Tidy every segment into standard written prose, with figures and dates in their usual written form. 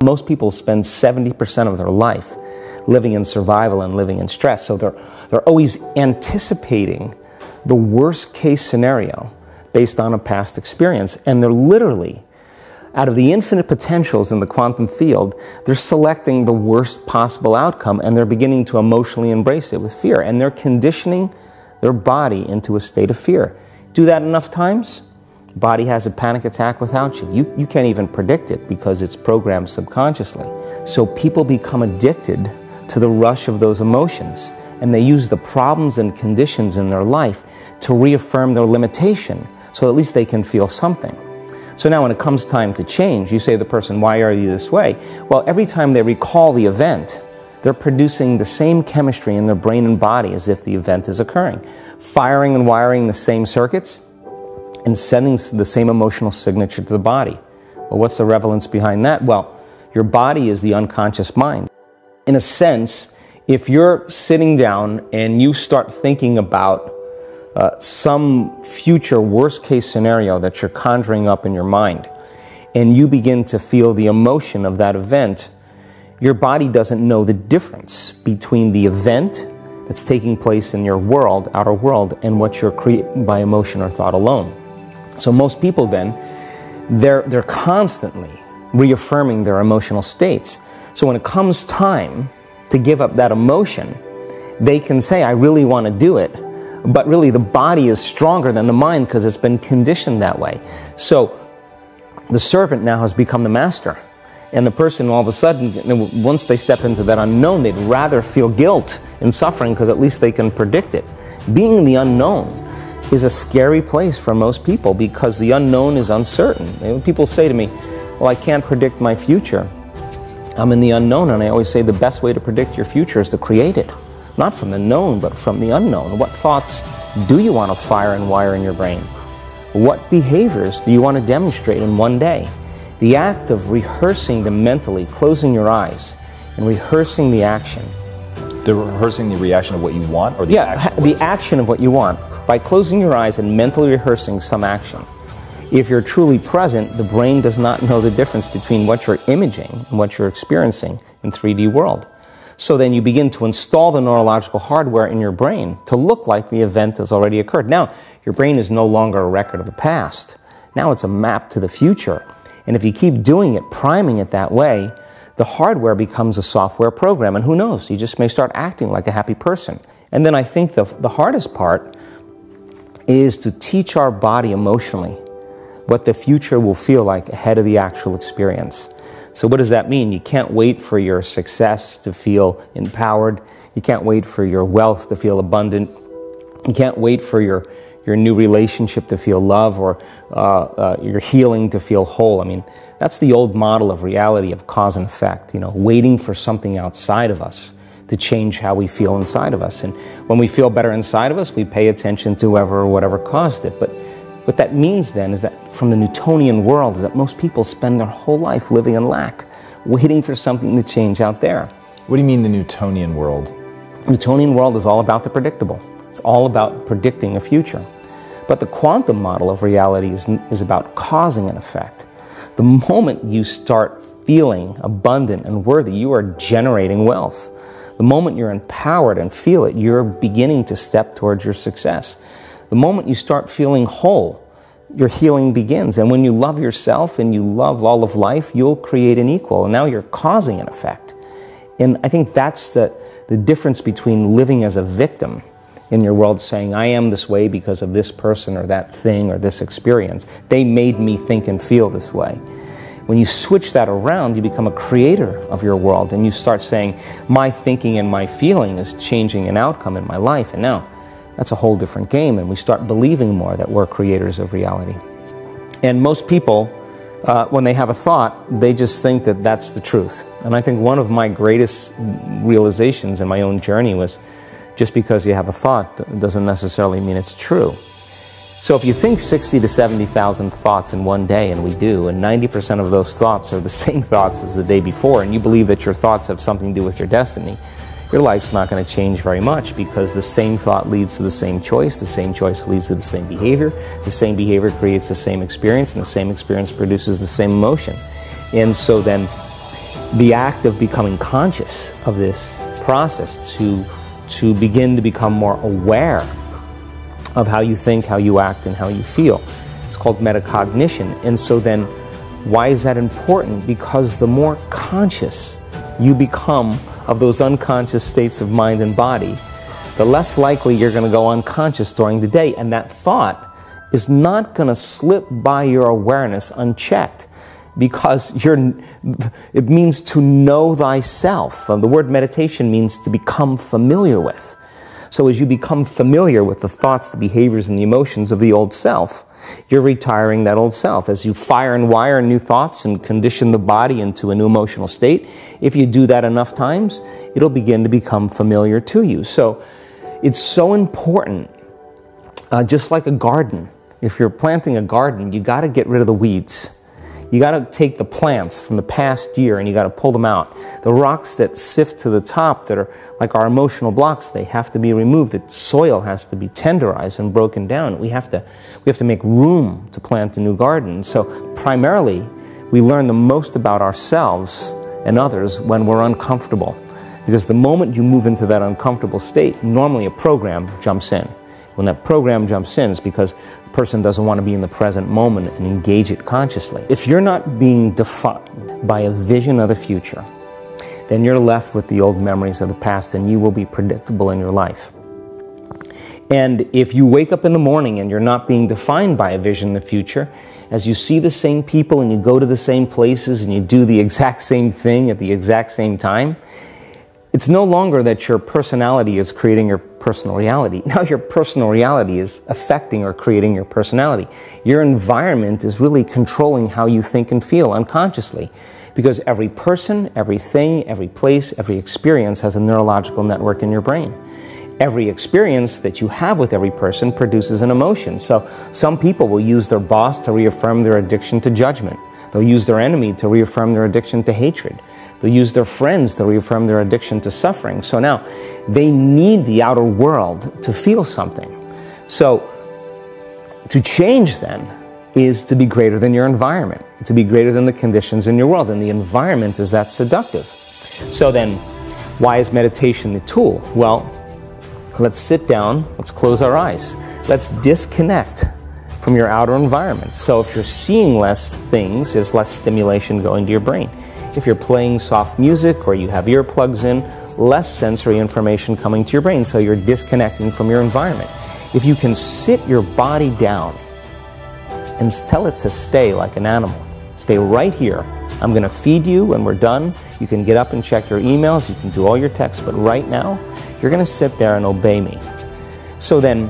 Most people spend 70% of their life living in survival and living in stress. So they're always anticipating the worst case scenario based on a past experience. And they're literally, out of the infinite potentials in the quantum field, they're selecting the worst possible outcome, and they're beginning to emotionally embrace it with fear. And they're conditioning their body into a state of fear. Do that enough times, body has a panic attack without you. You can't even predict it because it's programmed subconsciously. So people become addicted to the rush of those emotions, and they use the problems and conditions in their life to reaffirm their limitation, so at least they can feel something. So now when it comes time to change, you say to the person, why are you this way? Well, every time they recall the event, they're producing the same chemistry in their brain and body as if the event is occurring, firing and wiring the same circuits and sending the same emotional signature to the body. Well, what's the relevance behind that? Well, your body is the unconscious mind. In a sense, if you're sitting down and you start thinking about some future worst case scenario that you're conjuring up in your mind, and you begin to feel the emotion of that event, your body doesn't know the difference between the event that's taking place in your world, outer world, and what you're creating by emotion or thought alone. So most people then, they're constantly reaffirming their emotional states. So when it comes time to give up that emotion, they can say, I really want to do it, but really the body is stronger than the mind because it's been conditioned that way. So the servant now has become the master. And the person, all of a sudden, once they step into that unknown, they'd rather feel guilt and suffering because at least they can predict it. Being in the unknown is a scary place for most people because the unknown is uncertain. And people say to me, well, I can't predict my future. I'm in the unknown, and I always say the best way to predict your future is to create it. Not from the known, but from the unknown. What thoughts do you want to fire and wire in your brain? What behaviors do you want to demonstrate in one day? The act of rehearsing them mentally, closing your eyes, and rehearsing the action. The rehearsing the reaction of what you want, or the action? Yeah, the action of what you want. By closing your eyes and mentally rehearsing some action. If you're truly present, the brain does not know the difference between what you're imaging and what you're experiencing in 3D world. So then you begin to install the neurological hardware in your brain to look like the event has already occurred. Now, your brain is no longer a record of the past. Now it's a map to the future. And if you keep doing it, priming it that way, the hardware becomes a software program. And who knows, you just may start acting like a happy person. And then I think the hardest part is to teach our body emotionally what the future will feel like ahead of the actual experience. So what does that mean? You can't wait for your success to feel empowered. You can't wait for your wealth to feel abundant. You can't wait for your new relationship to feel love, or your healing to feel whole. I mean, that's the old model of reality, of cause and effect, you know, waiting for something outside of us to change how we feel inside of us. And when we feel better inside of us, we pay attention to whoever or whatever caused it. But what that means then is that from the Newtonian world is that most people spend their whole life living in lack, waiting for something to change out there. What do you mean the Newtonian world? The Newtonian world is all about the predictable. It's all about predicting a future. But the quantum model of reality is about causing an effect. The moment you start feeling abundant and worthy, you are generating wealth. The moment you're empowered and feel it, you're beginning to step towards your success. The moment you start feeling whole, your healing begins. And when you love yourself and you love all of life, you'll create an equal. And now you're causing an effect. And I think that's the difference between living as a victim in your world, saying, I am this way because of this person or that thing or this experience. They made me think and feel this way. When you switch that around, you become a creator of your world, and you start saying, my thinking and my feeling is changing an outcome in my life. And now, that's a whole different game, and we start believing more that we're creators of reality. And most people, when they have a thought, they just think that that's the truth. And I think one of my greatest realizations in my own journey was, just because you have a thought doesn't necessarily mean it's true. So if you think 60 to 70,000 thoughts in one day, and we do, and 90% of those thoughts are the same thoughts as the day before, and you believe that your thoughts have something to do with your destiny, your life's not going to change very much, because the same thought leads to the same choice leads to the same behavior creates the same experience, and the same experience produces the same emotion. And so then the act of becoming conscious of this process, to begin to become more aware of how you think, how you act, and how you feel. It's called metacognition. And so then, why is that important? Because the more conscious you become of those unconscious states of mind and body, the less likely you're going to go unconscious during the day, and that thought is not going to slip by your awareness unchecked, because it means to know thyself. The word meditation means to become familiar with. So as you become familiar with the thoughts, the behaviors, and the emotions of the old self, you're retiring that old self. As you fire and wire new thoughts and condition the body into a new emotional state, if you do that enough times, it'll begin to become familiar to you. So it's so important, just like a garden. If you're planting a garden, you got to get rid of the weeds. You got to take the plants from the past year and you got to pull them out. The rocks that sift to the top that are like our emotional blocks, they have to be removed. The soil has to be tenderized and broken down. We have to make room to plant a new garden. So primarily, we learn the most about ourselves and others when we're uncomfortable. Because the moment you move into that uncomfortable state, normally a program jumps in. When that program jumps in, it's because the person doesn't want to be in the present moment and engage it consciously. If you're not being defined by a vision of the future, then you're left with the old memories of the past, and you will be predictable in your life. And if you wake up in the morning and you're not being defined by a vision of the future, as you see the same people and you go to the same places and you do the exact same thing at the exact same time, it's no longer that your personality is creating your personal reality. Now your personal reality is affecting or creating your personality. Your environment is really controlling how you think and feel unconsciously. Because every person, everything, every place, every experience has a neurological network in your brain. Every experience that you have with every person produces an emotion. So some people will use their boss to reaffirm their addiction to judgment. They'll use their enemy to reaffirm their addiction to hatred. They'll use their friends to reaffirm their addiction to suffering. So now, they need the outer world to feel something. So, to change then is to be greater than your environment, to be greater than the conditions in your world, and the environment is that seductive. So then, why is meditation the tool? Well, let's sit down, let's close our eyes, let's disconnect from your outer environment. So if you're seeing less things, there's less stimulation going to your brain. If you're playing soft music or you have earplugs in, less sensory information coming to your brain, so you're disconnecting from your environment. If you can sit your body down and tell it to stay like an animal, stay right here. I'm going to feed you when we're done. You can get up and check your emails, you can do all your texts, but right now, you're going to sit there and obey me. So then,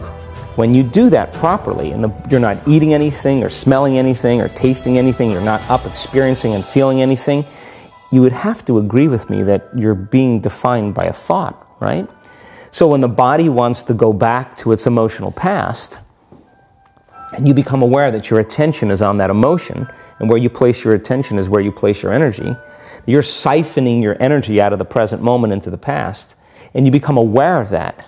when you do that properly, and you're not eating anything or smelling anything or tasting anything, you're not up experiencing and feeling anything, you would have to agree with me that you're being defined by a thought, right? So when the body wants to go back to its emotional past, and you become aware that your attention is on that emotion, and where you place your attention is where you place your energy, you're siphoning your energy out of the present moment into the past, and you become aware of that.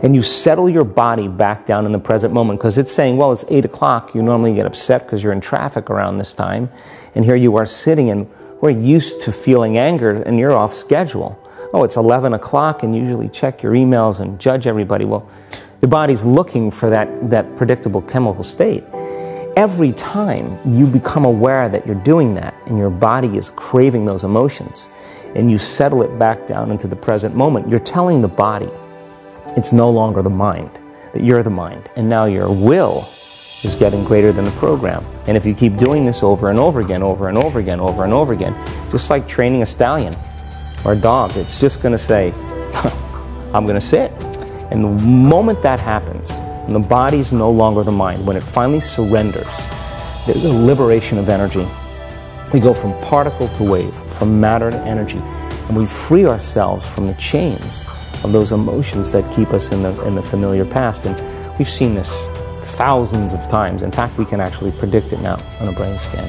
And you settle your body back down in the present moment, because it's saying, well, it's 8 o'clock. You normally get upset because you're in traffic around this time. And here you are sitting, and we're used to feeling anger, and you're off schedule. Oh, it's 11 o'clock, and you usually check your emails and judge everybody. Well, the body's looking for that predictable chemical state. Every time you become aware that you're doing that, and your body is craving those emotions, and you settle it back down into the present moment, you're telling the body, it's no longer the mind, that you're the mind. And now your will is getting greater than the program. And if you keep doing this over and over again, over and over again, over and over again, just like training a stallion or a dog, it's just going to say, I'm going to sit. And the moment that happens, and the body's no longer the mind, when it finally surrenders, there's a liberation of energy. We go from particle to wave, from matter to energy, and we free ourselves from the chains of those emotions that keep us in the familiar past. And we've seen this thousands of times. In fact, we can actually predict it now on a brain scan.